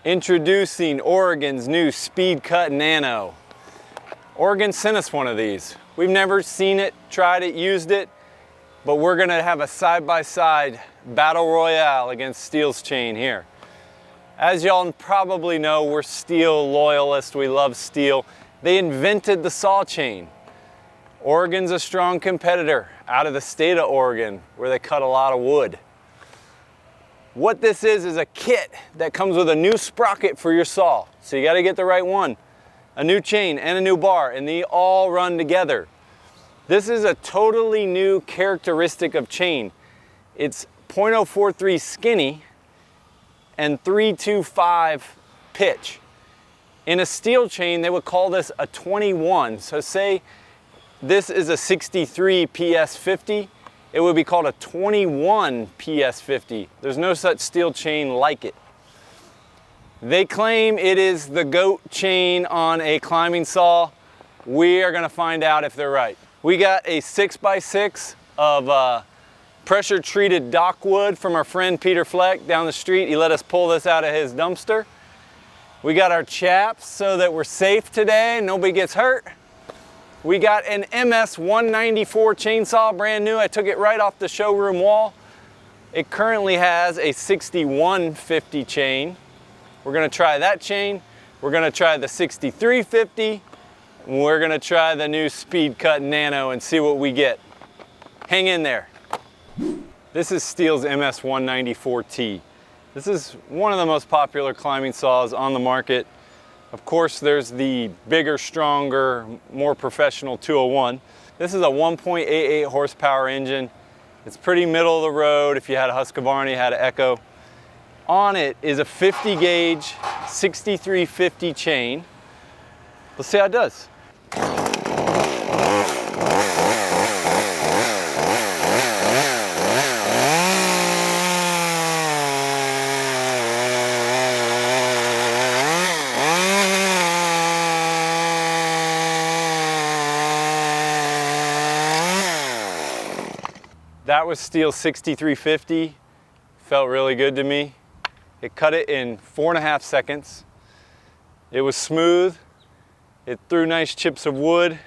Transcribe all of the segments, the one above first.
Introducing Oregon's new Speedcut Nano. Oregon sent us one of these. We've never seen it, tried it, used it, but we're gonna have a side-by-side battle royale against Stihl's chain here. As y'all probably know, we're Stihl loyalists, we love Stihl. They invented the saw chain. Oregon's a strong competitor out of the state of Oregon, where they cut a lot of wood. What this is a kit that comes with a new sprocket for your saw. So you gotta get the right one. A new chain and a new bar, and they all run together. This is a totally new characteristic of chain. It's .043 skinny and 325 pitch. In a Stihl chain, they would call this a 21. So say this is a 63 PS50, it would be called a 21 PS50. There's no such Stihl chain like it. They claim it is the GOAT chain on a climbing saw. We are gonna find out if they're right. We got a 6x6 of pressure treated dock wood from our friend Peter Fleck down the street. He let us pull this out of his dumpster. We got our chaps so that we're safe today, nobody gets hurt. We got an MS 194 chainsaw, brand new. I took it right off the showroom wall. It currently has a 6150 chain. We're gonna try that chain. We're gonna try the 6350. And we're gonna try the new Speedcut Nano and see what we get. Hang in there. This is Stihl's MS 194T. This is one of the most popular climbing saws on the market. Of course, there's the bigger, stronger, more professional 201. This is a 1.88 horsepower engine. It's pretty middle of the road if you had a Husqvarna, had an Echo. On it is a 50 gauge 6350 chain. Let's see how it does. That was Stihl's 6350. Felt really good to me. It cut it in 4.5 seconds. It was smooth. It threw nice chips of wood.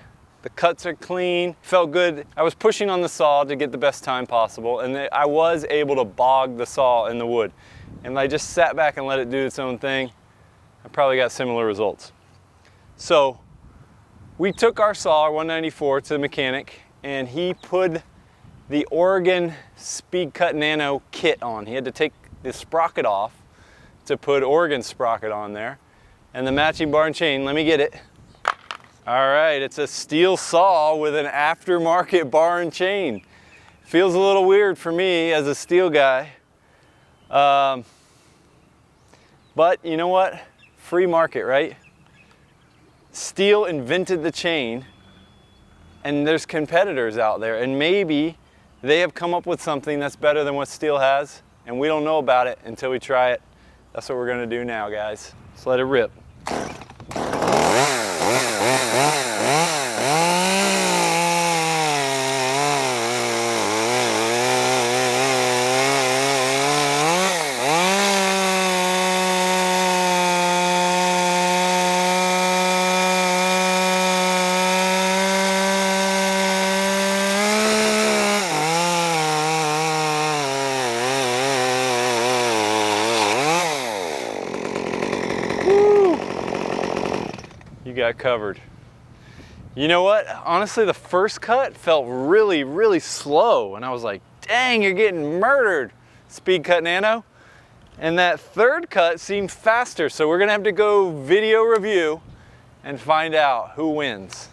The cuts are clean. Felt good. I was pushing on the saw to get the best time possible, and I was able to bog the saw in the wood. And I just sat back and let it do its own thing. I probably got similar results. So we took our saw, our 194, to the mechanic, and he put the Oregon Speedcut Nano kit on. He had to take the sprocket off to put Oregon sprocket on there. And the matching bar and chain, let me get it. All right, it's a Stihl saw with an aftermarket bar and chain. Feels a little weird for me as a Stihl guy. But you know what? Free market, right? Stihl invented the chain, and there's competitors out there, and maybe they have come up with something that's better than what Stihl has, and we don't know about it until we try it. That's what we're gonna do now, guys. Let's let it rip. Got covered. You know what? Honestly, the first cut felt really, really slow, and I was like, dang, you're getting murdered, Speedcut Nano. And that third cut seemed faster, so we're gonna have to go video review and find out who wins.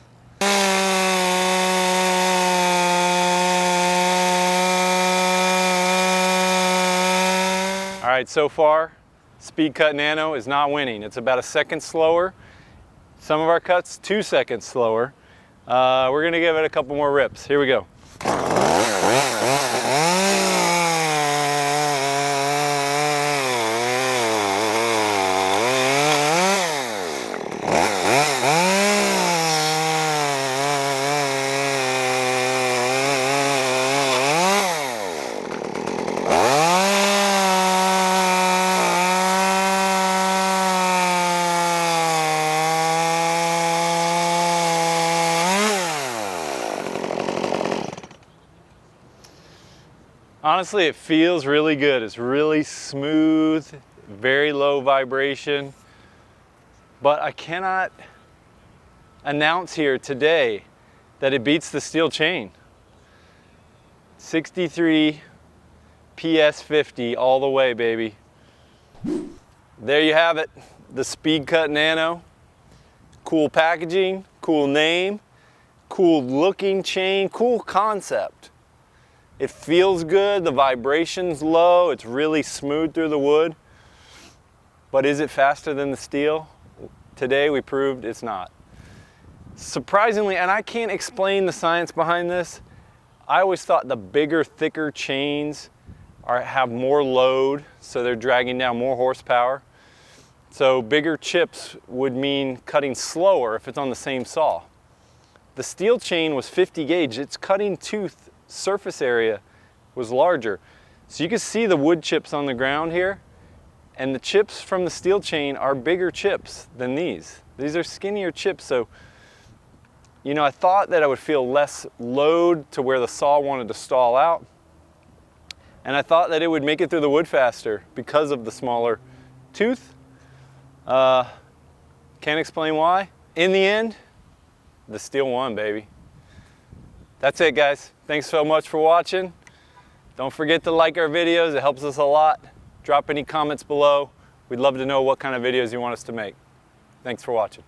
All right, so far, Speedcut Nano is not winning. It's about a second slower. Some of our cuts, 2 seconds slower. We're gonna give it a couple more rips. Here we go. Honestly, it feels really good. It's really smooth, very low vibration. But I cannot announce here today that it beats the Stihl chain. 63 PS50 all the way, baby. There you have it, the Speedcut Nano. Cool packaging, cool name, cool looking chain, cool concept. It feels good, the vibration's low, it's really smooth through the wood. But is it faster than the Stihl? Today we proved it's not. Surprisingly, and I can't explain the science behind this, I always thought the bigger, thicker chains have more load, so they're dragging down more horsepower. So bigger chips would mean cutting slower if it's on the same saw. The Stihl chain was 50 gauge, its cutting tooth surface area was larger. So you can see the wood chips on the ground here, and the chips from the Stihl chain are bigger chips than these. These are skinnier chips, so you know, I thought that I would feel less load to where the saw wanted to stall out. And I thought that it would make it through the wood faster because of the smaller tooth. Can't explain why. In the end, the Stihl won, baby. That's it, guys. Thanks so much for watching. Don't forget to like our videos. It helps us a lot. Drop any comments below. We'd love to know what kind of videos you want us to make. Thanks for watching.